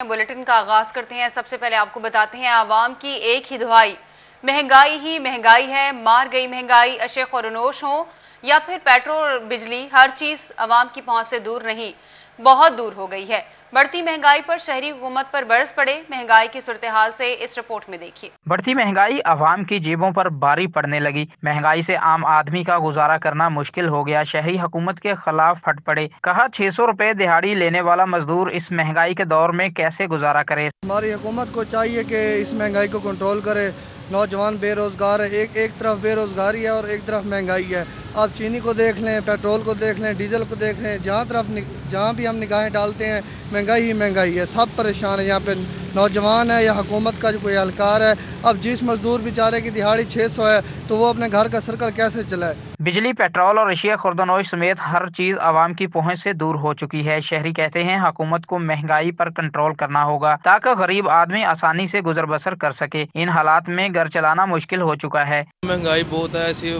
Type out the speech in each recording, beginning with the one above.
Bulletin का आगाज करते हैं। सबसे पहले आपको बताते हैं आवाम की एक ही दुहाई, महंगाई ही महंगाई है, मार गई महंगाई। अशे खुरनोश हो या फिर पेट्रोल बिजली, हर चीज आवाम की पहुंच से दूर नहीं, बहुत दूर हो गई है। बढ़ती महंगाई पर शहरी हुकूमत पर बरस पड़े। महंगाई की सूरत हाल से इस रिपोर्ट में देखिए। बढ़ती महंगाई आवाम की जेबों पर भारी पड़ने लगी। महंगाई से आम आदमी का गुजारा करना मुश्किल हो गया। शहरी हुकूमत के खिलाफ फट पड़े। कहा 600 रुपए दिहाड़ी लेने वाला मजदूर इस महंगाई के दौर में कैसे गुजारा करे। हमारी हुकूमत को चाहिए कि इस महंगाई को कंट्रोल करे। नौजवान बेरोजगार है, एक तरफ बेरोजगारी है और एक तरफ महंगाई है। आप चीनी को देख लें, पेट्रोल को देख लें, डीजल को देख लें, जहाँ भी हम निगाहें डालते हैं महंगाई ही महंगाई है। सब परेशान है। यहाँ पे नौजवान है या हुकूमत का जो कोई एहलकार है, अब जिस मजदूर बेचारे की दिहाड़ी 600 है तो वो अपने घर का सर्कल कैसे चलाए। बिजली, पेट्रोल और अशिया खुर्दनोश समेत हर चीज आवाम की पहुंच से दूर हो चुकी है। शहरी कहते हैं हुकूमत को महंगाई पर कंट्रोल करना होगा ताकि गरीब आदमी आसानी से गुजर बसर कर सके। इन हालात में घर चलाना मुश्किल हो चुका है। महंगाई बहुत है, ऐसी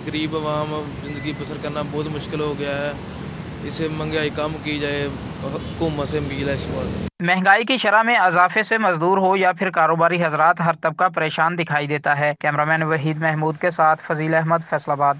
गरीब आवाम जिंदगी बसर करना बहुत मुश्किल हो गया है। इसे महंगाई कम की जाए, हुकूमत से अपील है इस बात। महंगाई की शरह में इजाफे से मजदूर हो या फिर कारोबारी हजरात, हर तबका परेशान दिखाई देता है। कैमरामैन वहीद महमूद के साथ फजील अहमद, फैसलाबाद।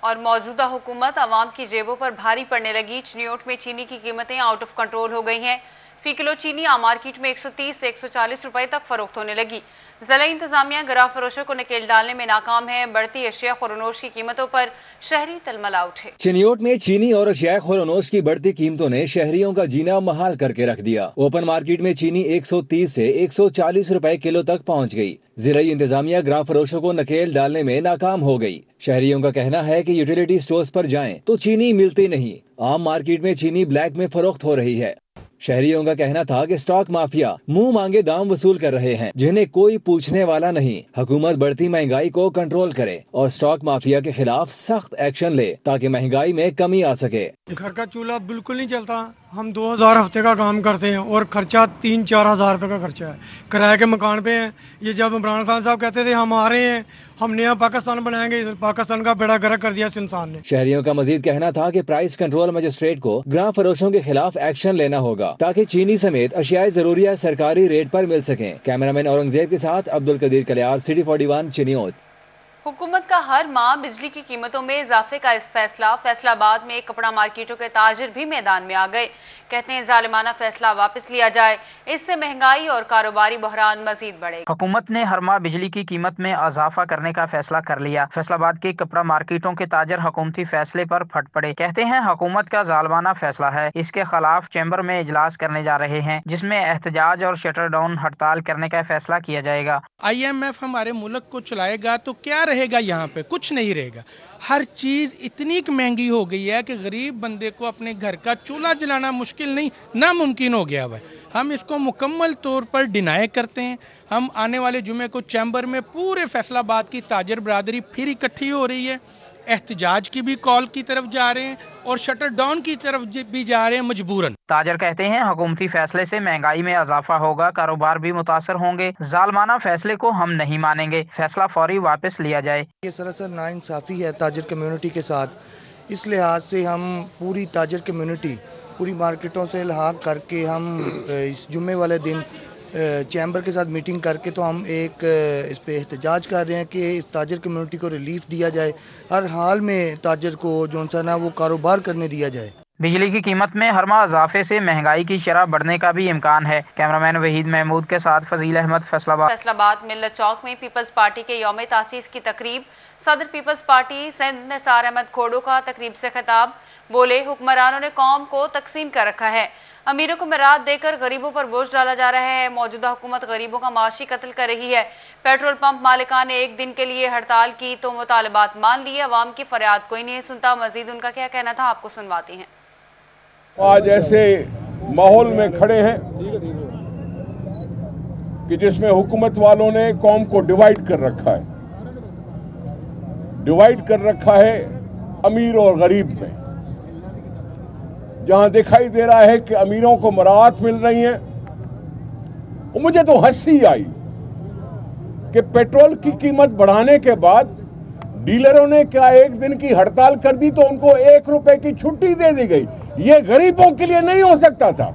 और मौजूदा हुकूमत आवाम की जेबों पर भारी पड़ने लगी। चिनियोट में चीनी की कीमतें आउट ऑफ कंट्रोल हो गई हैं। फी किलो चीनी आम मार्केट में 130 से 140 रुपए तक फरोख्त होने लगी। जिला इंतजामिया गराह फरोशों को नकेल डालने में नाकाम है। बढ़ती अशिया खुरनोश की कीमतों पर शहरी तलमला उठे। चिनियोट में चीनी और अशिया खुरनोश की बढ़ती कीमतों ने शहरियों का जीना महाल करके रख दिया। ओपन मार्केट में चीनी 130 से 140 रुपए किलो तक पहुंच गई। जिला इंतजामिया गराह फरोशों को नकेल डालने में नाकाम हो गई। शहरियों का कहना है कि यूटिलिटी स्टोर्स पर जाएं तो चीनी मिलती नहीं। आम मार्केट में चीनी ब्लैक में फरोख्त हो रही है। शहरियों का कहना था कि स्टॉक माफिया मुंह मांगे दाम वसूल कर रहे हैं, जिन्हें कोई पूछने वाला नहीं। हुकूमत बढ़ती महंगाई को कंट्रोल करे और स्टॉक माफिया के खिलाफ सख्त एक्शन ले ताकि महंगाई में कमी आ सके। घर का चूल्हा बिल्कुल नहीं चलता। हम 2000 हफ्ते का काम करते हैं और खर्चा 3-4 हज़ार रुपये का खर्चा है। किराए के मकान पे हैं। ये जब इमरान खान साहब कहते थे हम आ रहे हैं, हम नया पाकिस्तान बनाएंगे, पाकिस्तान का बेड़ा गर्क कर दिया इस इंसान ने। शहरियों का मजीद कहना था कि प्राइस कंट्रोल मजिस्ट्रेट को गराह फरोशों के खिलाफ एक्शन लेना होगा ताकि चीनी समेत अशियाए जरूरिया सरकारी रेट पर मिल सकें। कैमरामैन औरंगजेब के साथ अब्दुल कदीर कलियार, सिटी 41, चिनियोट। हुकूमत का हर माह बिजली की कीमतों में इजाफे का इस फैसलाबाद में कपड़ा मार्केटों के ताजिर भी मैदान में आ गए। कहते हैं जालिमाना फैसला वापस लिया जाए, इससे महंगाई और कारोबारी बहरान मजीद बढ़ेगा। हुकूमत ने हर माह बिजली की कीमत में इजाफा करने का फैसला कर लिया। फैसलाबाद के कपड़ा मार्केटों के ताजर हुकूमती फैसले पर फट पड़े। कहते हैं हुकूमत का जालिमाना फैसला है, इसके खिलाफ चैम्बर में इजलास करने जा रहे हैं जिसमें एहतजाज और शटर डाउन हड़ताल करने का फैसला किया जाएगा। IMF हमारे मुल्क को चलाएगा तो क्या रहेगा? यहाँ पे कुछ नहीं रहेगा। हर चीज इतनी महंगी हो गई है कि गरीब बंदे को अपने घर का चूल्हा जलाना मुश्किल नहीं, नामुमकिन हो गया हुआ है। हम इसको मुकम्मल तौर पर डिनाई करते हैं। हम आने वाले जुमे को चैम्बर में पूरे फैसलाबाद की ताजर बरादरी फिर इकट्ठी हो रही है। एहतजाज की भी कॉल की तरफ जा रहे हैं और शटर डाउन की तरफ भी जा रहे हैं मजबूरन। ताजर कहते हैं हुकूमती फैसले से महंगाई में इजाफा होगा, कारोबार भी मुतासर होंगे। जालमाना फैसले को हम नहीं मानेंगे, फैसला फौरी वापस लिया जाए। ये सरासर नाइंसाफी है ताजर कम्युनिटी के साथ। इस लिहाज से हम पूरी ताजर कम्युनिटी पूरी मार्केटों से इल्हाक करके हम इस जुम्मे वाले दिन चैम्बर के साथ मीटिंग करके तो हम एक इस पे एहतजाज कर रहे हैं कि इस ताजर कम्युनिटी को रिलीफ दिया जाए। हर हाल में ताजर को जो सा ना वो कारोबार करने दिया जाए। बिजली की कीमत में हर माह इजाफे से महंगाई की शरह बढ़ने का भी इम्कान है। कैमरामैन वहीद महमूद के साथ फजील अहमद, फैसलाबाद मिल्लत चौक में पीपल्स पार्टी के यौम तासीस की तकरीब। सदर पीपल्स पार्टी सिंध निसार अहमद खोड़ो का तकरीब से खिताब। बोले हुक्मरानों ने कौम को तकसीम कर रखा है, अमीरों को मिराद देकर गरीबों पर बोझ डाला जा रहा है। मौजूदा हुकूमत गरीबों का माशी कत्ल कर रही है। पेट्रोल पंप मालिकान ने एक दिन के लिए हड़ताल की तो मुतालबात मान लिए, अवाम की फरियाद कोई नहीं सुनता। मजीद उनका क्या कहना था आपको सुनवाती हैं। आज ऐसे माहौल में खड़े हैं कि जिसमें हुकूमत वालों ने कौम को डिवाइड कर रखा है, डिवाइड कर रखा है अमीर और गरीब में। जहां दिखाई दे रहा है कि अमीरों को मराहत मिल रही है, और मुझे तो हंसी आई कि पेट्रोल की कीमत बढ़ाने के बाद डीलरों ने क्या एक दिन की हड़ताल कर दी तो उनको 1 रुपए की छुट्टी दे दी गई। ये गरीबों के लिए नहीं हो सकता था,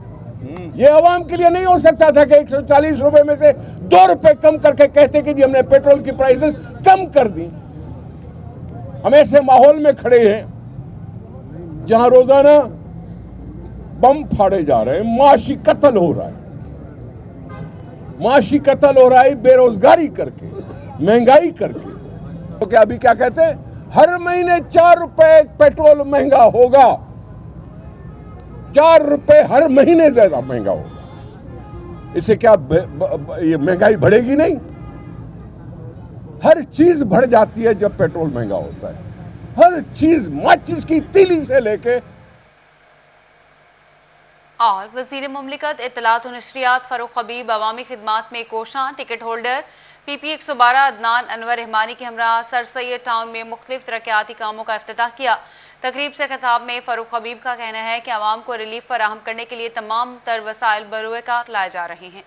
ये आवाम के लिए नहीं हो सकता था कि 140 रुपए में से 2 रुपए कम करके कहते कि जी हमने पेट्रोल की प्राइसेस कम कर दी। हम ऐसे माहौल में खड़े हैं जहां रोजाना बम फाड़े जा रहे हैं, माशी कत्ल हो रहा है, माशी कत्ल हो रहा है बेरोजगारी करके, महंगाई करके। तो क्या अभी क्या कहते हैं, हर महीने 4 रुपए पेट्रोल महंगा होगा, 4 रुपए हर महीने ज्यादा महंगा होगा। इससे क्या ये महंगाई बढ़ेगी? नहीं, हर चीज बढ़ जाती है जब पेट्रोल महंगा होता है, हर चीज, माचिस की तीली से लेके। और वजीर मुमलिकत इत्तलात और नशरियात फरूख हबीब अवामी खिदमात में कोशां ticket holder PP 112 Adnan Anwar Rehmani के हमरा सर सैयद टाउन में मुख्तलिफ तरक्याती कामों का इफ्तिताह किया। तकरीब से खिताब में फरूख हबीब का कहना है कि आवाम को रिलीफ फराहम करने के लिए तमाम तर वसाइल बरोए कार लाए जा रहे हैं।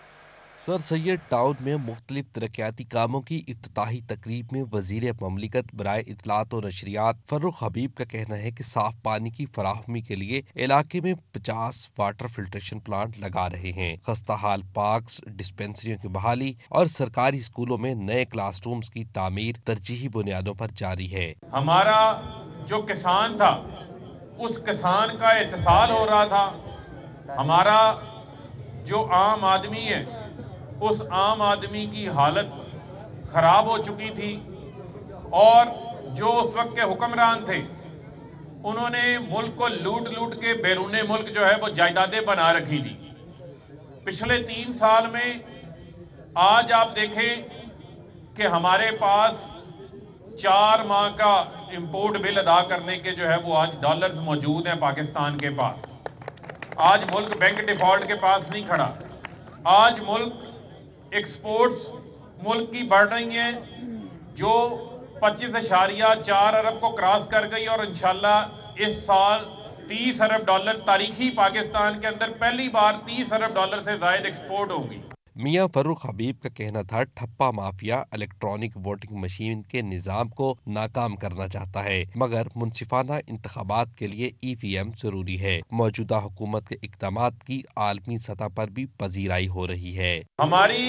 सर सैयद टाउन में मुख्तलिफ तरक्याती कामों की इफ्तिताही तकरीब में वजीर ममलिकत बराए इत्तलात और नशरियात फरूख हबीब का कहना है कि साफ पानी की फराहमी के लिए इलाके में 50 वाटर फिल्ट्रेशन प्लांट लगा रहे हैं। खस्ताहाल पार्क्स, डिस्पेंसरियों की बहाली और सरकारी स्कूलों में नए क्लासरूम्स की तामीर तरजीही बुनियादों पर जारी है। हमारा जो किसान था उस किसान का इत्तिसाल हो रहा था, हमारा जो आम आदमी है उस आम आदमी की हालत खराब हो चुकी थी और जो उस वक्त के हुक्मरान थे उन्होंने मुल्क को लूट लूट के बैरूने मुल्क जो है वो जायदादें बना रखी थी। पिछले 3 साल में आज आप देखें कि हमारे पास 4 माह का इंपोर्ट बिल अदा करने के जो है वो आज डॉलर्स मौजूद हैं पाकिस्तान के पास। आज मुल्क बैंक डिफॉल्ट के पास नहीं खड़ा। आज मुल्क एक्सपोर्ट्स मुल्क की बढ़ रही हैं जो 25.4 अरब को क्रॉस कर गई और इंशाल्लाह इस साल 30 अरब डॉलर तारीखी पाकिस्तान के अंदर पहली बार 30 अरब डॉलर से ज्यादा एक्सपोर्ट होगी। मियां फरूख हबीब का कहना था ठप्पा माफिया इलेक्ट्रॉनिक वोटिंग मशीन के निजाम को नाकाम करना चाहता है, मगर मुनसिफाना इंतखाबात के लिए EVM जरूरी है। मौजूदा हुकूमत के इक़दामात की आलमी सतह पर भी पजीराई हो रही है। हमारी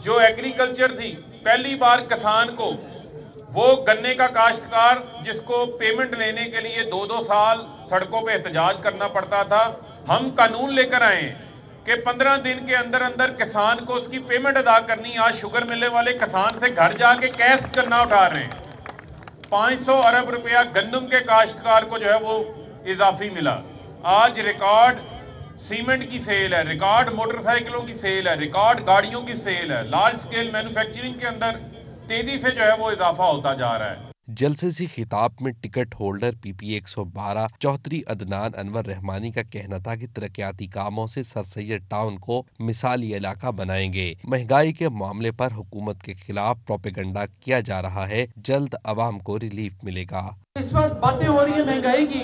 जो एग्रीकल्चर थी, पहली बार किसान को, वो गन्ने का काश्तकार जिसको पेमेंट लेने के लिए 2-2 साल सड़कों पे एहतजाज करना पड़ता था, हम कानून लेकर आए कि 15 दिन के अंदर अंदर किसान को उसकी पेमेंट अदा करनी। आज शुगर मिलने वाले किसान से घर जाके कैश करना उठा रहे हैं। 500 अरब रुपया गंदम के काश्तकार को जो है वो इजाफी मिला। आज रिकॉर्ड सीमेंट की सेल है, रिकॉर्ड मोटरसाइकिलों की सेल है, रिकॉर्ड गाड़ियों की सेल है। लार्ज स्केल मैन्युफैक्चरिंग के अंदर तेजी से जो है वो इजाफा होता जा रहा है। जलसे से खिताब में ticket holder PP 112 Chaudhry Adnan Anwar Rahmani का कहना था कि तरक्याती कामों से सर सैयद टाउन को मिसाली इलाका बनाएंगे। महंगाई के मामले पर हुकूमत के खिलाफ प्रोपेगेंडा किया जा रहा है, जल्द आवाम को रिलीफ मिलेगा। इस वक्त बातें हो रही है महंगाई की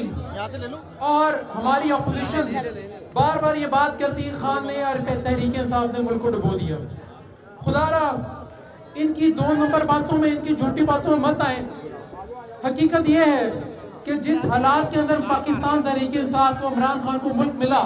और हमारी अपोजिशन बार बार ये बात करती है खान ने और तहरीक इंसाफ ने मुल्क को डुबो दिया। खुदारा इनकी 2 नंबर बातों में, इनकी झूठी बातों में मत आए। हकीकत यह है कि जिस हालात के अंदर पाकिस्तान तहरीक इंसाफ को, इमरान खान को मुल्क मिला,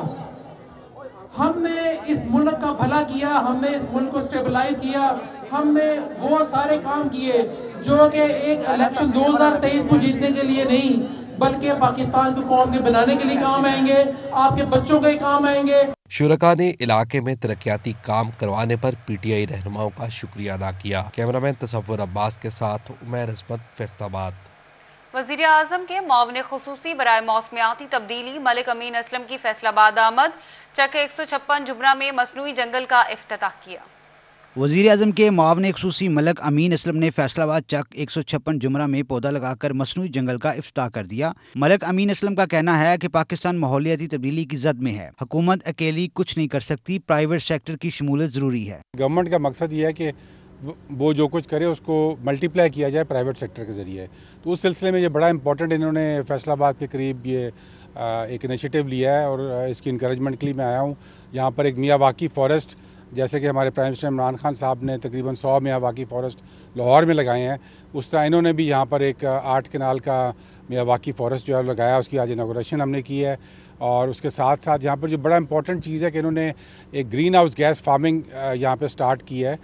हमने इस मुल्क का भला किया, हमने इस मुल्क को स्टेबलाइज किया, हमने वो सारे काम किए जो कि एक इलेक्शन 2023 को जीतने के लिए नहीं बल्कि पाकिस्तान को कौम के बनाने के लिए काम आएंगे, आपके बच्चों के काम आएंगे। शुरका ने इलाके में तरक्याती काम करवाने पर PTI रहनुमाओं का शुक्रिया अदा किया। कैमरामैन तसव्वुर अब्बास के साथ उमैर अजमत, फैसलाबाद। वज़ीर आज़म के मुआविन खुसूसी बराए मौसमियाती तब्दीली मलिक अमीन असलम की फैसलाबाद आमद। चक 156 जुमरा में मसनूई जंगल का इफ्तिताह किया। वज़ीर आज़म के मुआविन खुसूसी मलिक अमीन असलम ने फैसलाबाद चक 156 जुमरा में पौधा लगाकर मसनूई जंगल का इफ्तिताह कर दिया। मलिक अमीन असलम का कहना है कि पाकिस्तान माहौलियाती तब्दीली की जद में है, हुकूमत अकेली कुछ नहीं कर सकती, प्राइवेट सेक्टर की शमूलियत जरूरी है। गवर्नमेंट का मकसद ये है कि वो जो कुछ करे उसको मल्टीप्लाई किया जाए प्राइवेट सेक्टर के जरिए। तो उस सिलसिले में ये बड़ा इंपॉर्टेंट इन्होंने फैसलाबाद के करीब ये एक इनिशिएटिव लिया है और इसकी इंकरेजमेंट के लिए मैं आया हूँ। यहाँ पर एक मियावाकी फॉरेस्ट, जैसे कि हमारे प्राइम मिनिस्टर इमरान खान साहब ने तकरीबन 100 मियावाकी फॉरेस्ट लाहौर में लगाए हैं, उस तरह इन्होंने भी यहाँ पर एक 8 कनाल का मियावाकी फॉरेस्ट जो है लगाया, उसकी आज इनॉग्रेशन हमने की है। اور اس کے ساتھ ساتھ یہاں پر جو بڑا امپورٹنٹ چیز ہے کہ انہوں نے ایک گرین ہاؤس گیس فارمنگ یہاں پہ سٹارٹ کی ہے،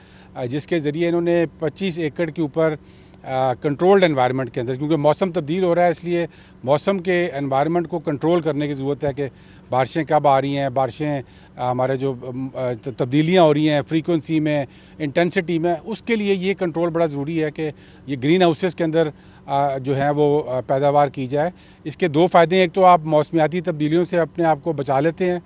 جس کے ذریعے انہوں نے 25 ایکڑ کے اوپر کنٹرولڈ انوائرمنٹ کے اندر، کیونکہ موسم تبدیل ہو رہا ہے اس لیے موسم کے انوائرمنٹ کو کنٹرول کرنے کی ضرورت ہے کہ بارشیں کب آ رہی ہیں، بارشیں ہمارے جو تبدیلیاں ہو رہی ہیں فریکوینسی میں، انٹینسٹی میں، اس کے لیے یہ کنٹرول بڑا ضروری ہے کہ یہ گرین ہاؤسز کے اندر جو ہے وہ پیداوار کی جائے۔ اس کے دو فائدے ہیں، ایک تو آپ موسمیاتی تبدیلیوں سے اپنے آپ کو بچا لیتے ہیں،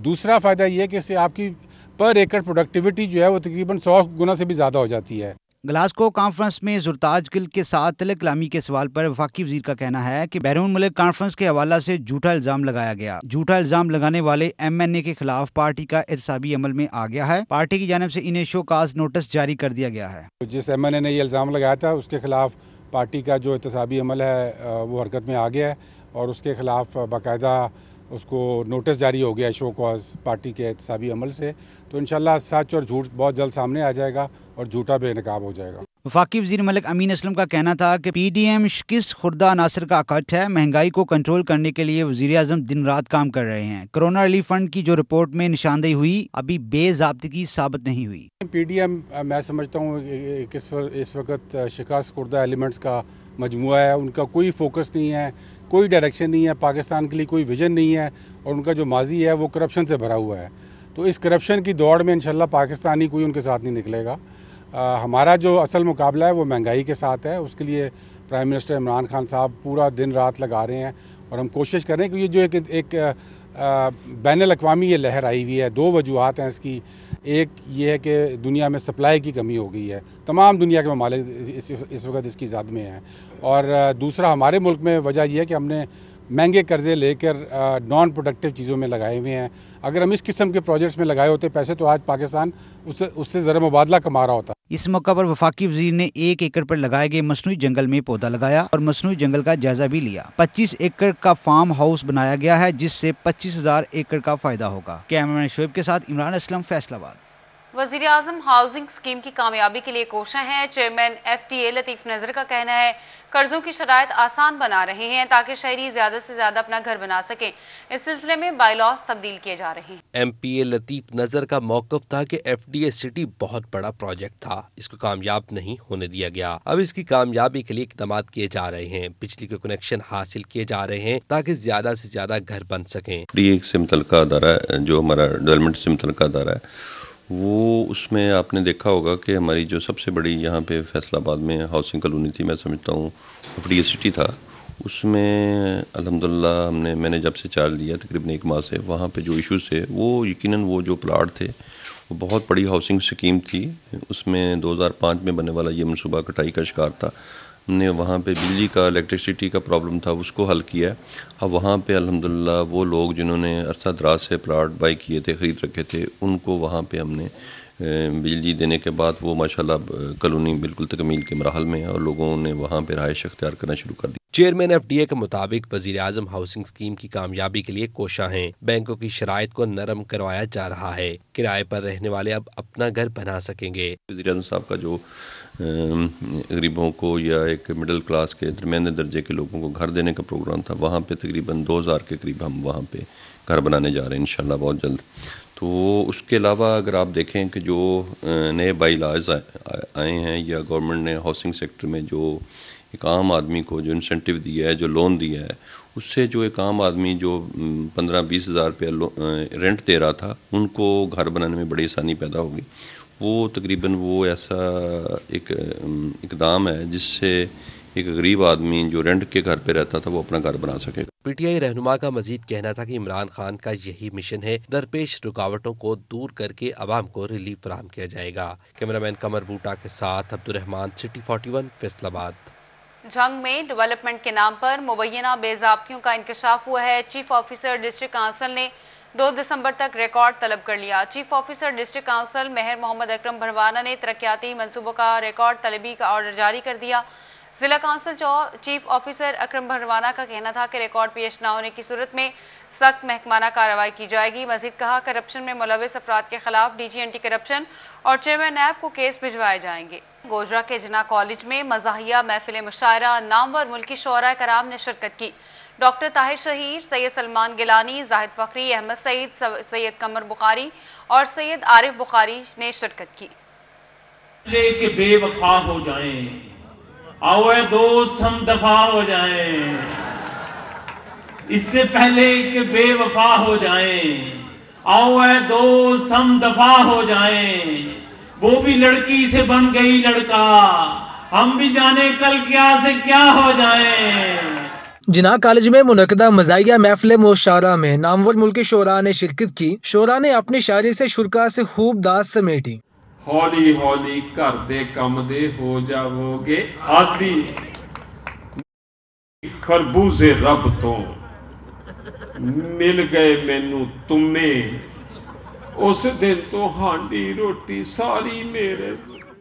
دوسرا فائدہ یہ ہے کہ اس سے آپ کی پر ایکڑ پروڈکٹیوٹی جو ہے وہ تقریباً 100 گنا سے بھی زیادہ ہو جاتی ہے۔ گلاسکو کانفرنس میں زرتاج گل کے ساتھ تلک کلامی کے سوال پر وفاقی وزیر کا کہنا ہے کہ بیرون ملک کانفرنس کے حوالہ سے جھوٹا الزام لگایا گیا۔ جھوٹا الزام لگانے والے MNA کے خلاف پارٹی کا احتسابی عمل میں آ گیا ہے۔ پارٹی کی جانب سے انہیں شو کاز نوٹس جاری کر دیا گیا ہے۔ جس MNA نے یہ الزام لگایا تھا اس کے خلاف پارٹی کا جو احتسابی عمل ہے وہ حرکت میں آ گیا ہے اور اس کے خلاف باقاعدہ اس کو نوٹس جاری ہو گیا ہے شو کاز پارٹی کے احتسابی عمل سے، تو انشاءاللہ سچ اور جھوٹ بہت جلد سامنے آ جائے گا اور جھوٹا بے نقاب ہو جائے گا۔ وفاقی وزیر ملک امین اسلم کا کہنا تھا کہ PDM شکست خوردہ عناصر کا اکٹھ ہے۔ مہنگائی کو کنٹرول کرنے کے لیے وزیر اعظم دن رات کام کر رہے ہیں۔ کرونا ریلیف فنڈ کی جو رپورٹ میں نشاندہی ہوئی ابھی بے ضابطگی ثابت نہیں ہوئی۔ PDM میں سمجھتا ہوں کہ اس وقت شکست خوردہ ایلیمنٹس کا مجموعہ ہے، ان کا کوئی فوکس نہیں ہے، کوئی ڈائریکشن نہیں ہے، پاکستان کے لیے کوئی ویژن نہیں ہے اور ان کا جو ماضی ہے وہ کرپشن سے بھرا ہوا ہے۔ تو اس کرپشن کی دوڑ میں انشاءاللہ پاکستانی کوئی ان کے ساتھ نہیں نکلے گا۔ ہمارا جو اصل مقابلہ ہے وہ مہنگائی کے ساتھ ہے، اس کے لیے پرائم منسٹر عمران خان صاحب پورا دن رات لگا رہے ہیں اور ہم کوشش کر رہے ہیں کہ یہ جو ایک بین الاقوامی یہ لہر آئی ہوئی ہے، دو وجوہات ہیں اس کی۔ ایک یہ ہے کہ دنیا میں سپلائی کی کمی ہو گئی ہے، تمام دنیا کے ممالک اس وقت اس کی زد میں ہیں، اور دوسرا ہمارے ملک میں وجہ یہ ہے کہ ہم نے مہنگے قرضے لے کر نان پروڈکٹیو چیزوں میں لگائے ہوئے ہیں۔ اگر ہم اس قسم کے پروجیکٹس میں لگائے ہوتے پیسے تو آج پاکستان اس سے زر مبادلہ کما رہا ہوتا۔ اس موقع پر وفاقی وزیر نے 1 ایکڑ پر لگائے گئے مصنوعی جنگل میں پودا لگایا اور مصنوعی جنگل کا جائزہ بھی لیا۔ 25 ایکڑ کا فارم ہاؤس بنایا گیا ہے جس سے 25,000 ایکڑ کا فائدہ ہوگا۔ کیمرمین شعیب کے ساتھ عمران اسلم، فیصل آباد۔ وزیر اعظم ہاؤسنگ اسکیم کی کامیابی کے لیے کوشاں ہیں۔ چیئرمین FTA لطیف نذر کا کہنا ہے قرضوں کی شرائط آسان بنا رہے ہیں تاکہ شہری زیادہ سے زیادہ اپنا گھر بنا سکیں۔ اس سلسلے میں بائی لاز تبدیل کیے جا رہے ہیں۔ MPA لطیف نذر کا موقف تھا کہ FTA سٹی بہت بڑا پروجیکٹ تھا، اس کو کامیاب نہیں ہونے دیا گیا۔ اب اس کی کامیابی کے لیے اقدامات کیے جا رہے ہیں، بجلی کے کنیکشن حاصل کیے جا رہے ہیں تاکہ زیادہ سے زیادہ گھر بن سکیں۔ ایک سے متعلقہ ادارہ ہے جو ہمارا ڈیولپمنٹ سے متعلقہ ادارہ ہے، وہ اس میں آپ نے دیکھا ہوگا کہ ہماری جو سب سے بڑی یہاں پہ فیصل آباد میں ہاؤسنگ کالونی تھی، میں سمجھتا ہوں FTA سٹی تھا، اس میں الحمدللہ میں نے جب سے چارج لیا تقریباً 1 ماہ سے، وہاں پہ جو ایشوز تھے وہ یقیناً وہ جو پلاٹ تھے وہ بہت بڑی ہاؤسنگ سکیم تھی، اس میں 2005 میں بننے والا یہ منصوبہ کٹائی کا شکار تھا۔ ہم نے وہاں پہ بجلی کا الیکٹرسٹی کا پرابلم تھا، اس کو حل کیا ہے۔ اب وہاں پہ الحمدللہ وہ لوگ جنہوں نے عرصہ دراز سے پلاٹ بائی کیے تھے، خرید رکھے تھے، ان کو وہاں پہ ہم نے بجلی دینے کے بعد وہ ماشاءاللہ کالونی بالکل تکمیل کے مراحل میں ہے اور لوگوں نے وہاں پہ رہائش اختیار کرنا شروع کر دی۔ چیئرمین FTA کے مطابق وزیر اعظم ہاؤسنگ اسکیم کی کامیابی کے لیے کوشاں ہیں۔ بینکوں کی شرائط کو نرم کروایا جا رہا ہے، کرائے پر رہنے والے اب اپنا گھر بنا سکیں گے۔ وزیر اعظم صاحب کا جو غریبوں کو یا ایک مڈل کلاس کے درمیانے درجے کے لوگوں کو گھر دینے کا پروگرام تھا، وہاں پہ تقریباً 2000 کے قریب ہم وہاں پہ گھر بنانے جا رہے ہیں انشاءاللہ بہت جلد۔ تو اس کے علاوہ اگر آپ دیکھیں کہ جو نئے بائی لاز آئے ہیں یا گورنمنٹ نے ہاؤسنگ سیکٹر میں جو ایک عام آدمی کو جو انسینٹیو دیا ہے، جو لون دیا ہے، اس سے جو ایک عام آدمی جو 15-20 ہزار روپیہ رینٹ دے رہا تھا، ان کو گھر بنانے میں بڑی آسانی پیدا ہوگی۔ وہ تقریباً وہ ایسا ایک اقدام ہے جس سے ایک غریب آدمی جو رینٹ کے گھر پہ رہتا تھا وہ اپنا گھر بنا سکے۔ PTI رہنما کا مزید کہنا تھا کہ عمران خان کا یہی مشن ہے، درپیش رکاوٹوں کو دور کر کے عوام کو ریلیف فراہم کیا جائے گا۔ کیمرامین قمر بوٹا کے ساتھ عبدالرحمان، سٹی 41، فیصل آباد۔ جنگ میں ڈیولپمنٹ کے نام پر مبینہ بے ضابطگیوں کا انکشاف ہوا ہے۔ چیف آفیسر ڈسٹرکٹ کونسل نے 2 دسمبر تک ریکارڈ طلب کر لیا۔ چیف آفیسر ڈسٹرکٹ کونسل مہر محمد اکرم بھروانہ نے ترقیاتی منصوبوں کا ریکارڈ طلبی کا آرڈر جاری کر دیا۔ ضلع کونسل چیف آفیسر اکرم بھروانہ کا کہنا تھا کہ ریکارڈ پیش نہ ہونے کی صورت میں سخت محکمانہ کارروائی کی جائے گی۔ مزید کہا کرپشن میں ملوث افراد کے خلاف DG اینٹی کرپشن اور چیئرمین نیب کو کیس بھجوائے جائیں گے۔ گوجرا کے جناح کالج میں مزاحیہ محفل مشاعرہ، نامور ملکی شعراء کرام نے شرکت کی۔ डॉक्टर ताहिर शहीर, सैयद सलमान गिलानी, जाहिद फखरी, अहमद सईद, सैयद कमर बुखारी और सैयद आरिफ बुखारी ने शिरकत की। के बेवफा हो जाएं, आओ ऐ दोस्त हम दफा हो जाएं, इससे पहले कि बेवफा हो जाएं, आओ ऐ दोस्त हम दफा हो जाएं, वो भी लड़की से बन गई लड़का, हम भी जाने कल क्या से क्या हो जाएं। जिना कॉलेज में मुनक़दा मज़ाहिया महफ़िल मुशावरा में नामवर मुल्की शोरा ने शिरकत की। शोरा ने अपनी शायरी से शुरका से खूब दाद समेटी। हौली हौली घर दे कम दे हो जावोगे आदि, खरबूजे रब तो मिल गए मैनू तुम्हें, उस दिन तो हांडी रोटी सारी मेरे।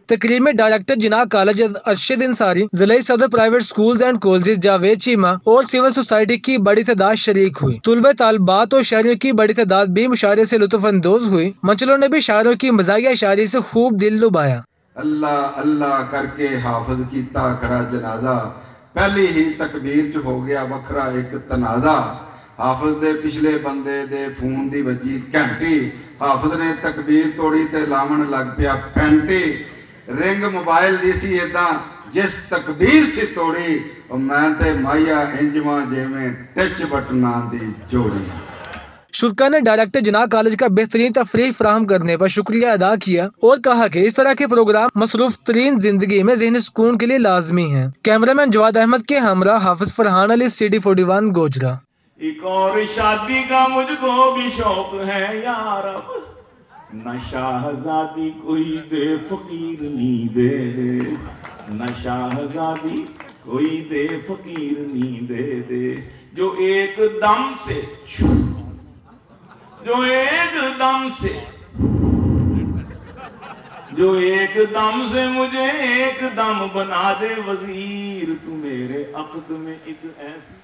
तकरीब में डायरेक्टर जिना कॉलेज अरशद अंसारी, जिले सदर private schools and colleges Javed Cheema और सिविल सोसाइटी की बड़ी तादाद शरीक हुई। तुलबा तालबात और शहरियों की बड़ी तादाद भी मुशायरे से लुत्फ अंदोज हुई। मंचलों ने भी शायरों की मज़ाहिया शायरी से खूब दिल लुभाया। अल्लाह अल्लाह करके हाफिज कीता खड़ा जनाजा, पहली ही तकबीर च हो गया वखरा एक तनाजा, हाफिज दे पिछले बंदे दे फोन दी वजी घंटी, हाफिज ने तकबीर तोड़ी ते लावन लग पिया पैंटी, रिंग मोबाइल दी सी इदा जिस तकबीर से तोड़ी, मैं ते माया इंजवा जिवें टच बटना दी जोड़ी। शुक्का ने डायरेक्टर जिना कॉलेज का बेहतरीन तफरीह फराहम करने पर शुक्रिया अदा किया और कहा कि इस तरह के प्रोग्राम मसरूफ तरीन जिंदगी में ज़हनी सुकून के लिए लाजमी है। कैमरामैन जवाद अहमद के हमरा हाफिज फरहान अली, CD41 गोजरा। एक और शादी का मुझको भी शौक है यार, अब न शाहजादी कोई दे फकीर नी दे दे, न शाहजादी कोई दे फकीर नी दे दे, जो एकदम से मुझे एकदम बना दे वजीर, तू मेरे अक़द में एक ऐसी।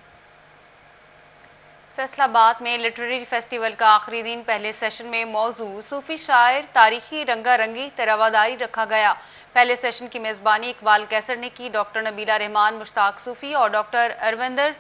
फैसलाबाद में लिटरेरी फेस्टिवल का आखिरी दिन पहले सेशन में मौजू सूफी शायर तारीखी रंगारंगी रवादारी रखा गया। पहले सेशन की मेजबानी इकबाल कैसर ने की। डॉक्टर नबीला रहमान, मुश्ताक सूफी और डॉक्टर अरविंदर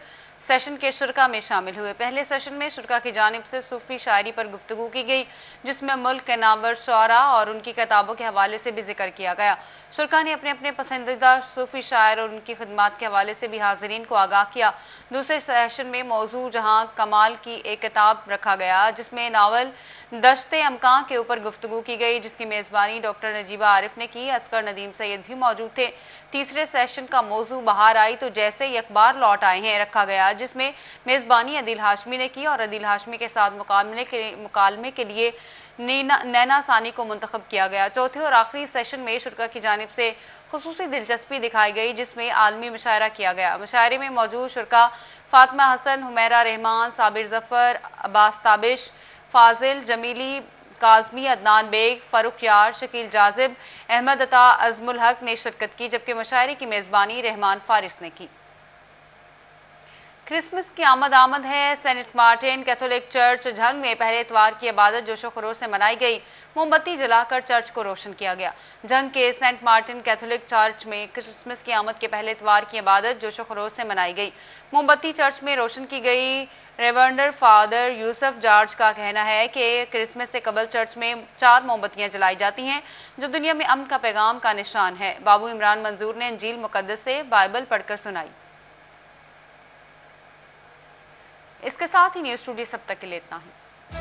सेशन के शुरका में शामिल हुए। पहले सेशन में शुरका की जानिब से सूफी शायरी पर गुफ्तगू की गई, जिसमें मुल्क के नामवर शुअरा और उनकी किताबों के हवाले से भी जिक्र किया गया। शुरका ने अपने अपने पसंदीदा सूफी शायर और उनकी खिदमात के हवाले से भी हाजिरीन को आगाह किया। दूसरे सेशन में मौजू जहां कमाल की एक किताब रखा गया, जिसमें नावल दश्ते अमकां के ऊपर गुफ्तगू की गई, जिसकी मेजबानी डॉक्टर नजीबा आरिफ ने की। असगर नदीम सैयद भी मौजूद थे। तीसरे सेशन का मौजू बाहर आई तो जैसे ही अखबार लौट आए हैं रखा गया, जिसमें मेजबानी अदिल हाशमी ने की और अदिल हाशमी के साथ मुकालमे के लिए नैना सानी को मुंतखब किया गया। चौथे और आखिरी सेशन में शुरका की जानिब से खुसूसी दिलचस्पी दिखाई गई, जिसमें आलमी मुशायरा किया गया। मुशायरे में मौजूद शुरका फातिमा हसन, हुमैरा रहमान, साबिर जफर, अब्बास ताबिश, फाजिल जमीली, काजमी, अदनान बेग, फरुख यार, शकील जाजिब, अहमद अता, अजमुल हक ने शिरकत की, जबकि मुशायरे की मेजबानी रहमान फारिस ने की। क्रिसमस की आमद है। Saint Martin Catholic church Jhang में पहले इतवार की इबादत जोशो खरोश से मनाई गई। मोमबत्ती जलाकर चर्च को रोशन किया गया। झंग के सेंट मार्टिन कैथोलिक चर्च में क्रिसमस की आमद के पहले इतवार की इबादत जोशो खरोश से मनाई गई। मोमबत्ती चर्च में रोशन की गई। रेवरेंड फादर यूसुफ जॉर्ज का कहना है कि क्रिसमस से कबल चर्च में 4 मोमबत्तियां जलाई जाती हैं, जो दुनिया में अमन का पैगाम का निशान है। बाबू इमरान मंजूर ने इंजील मुकद्दस से बाइबल पढ़कर सुनाई। इसके साथ ही न्यूज़ टुडे सब तक के लिए इतना ही।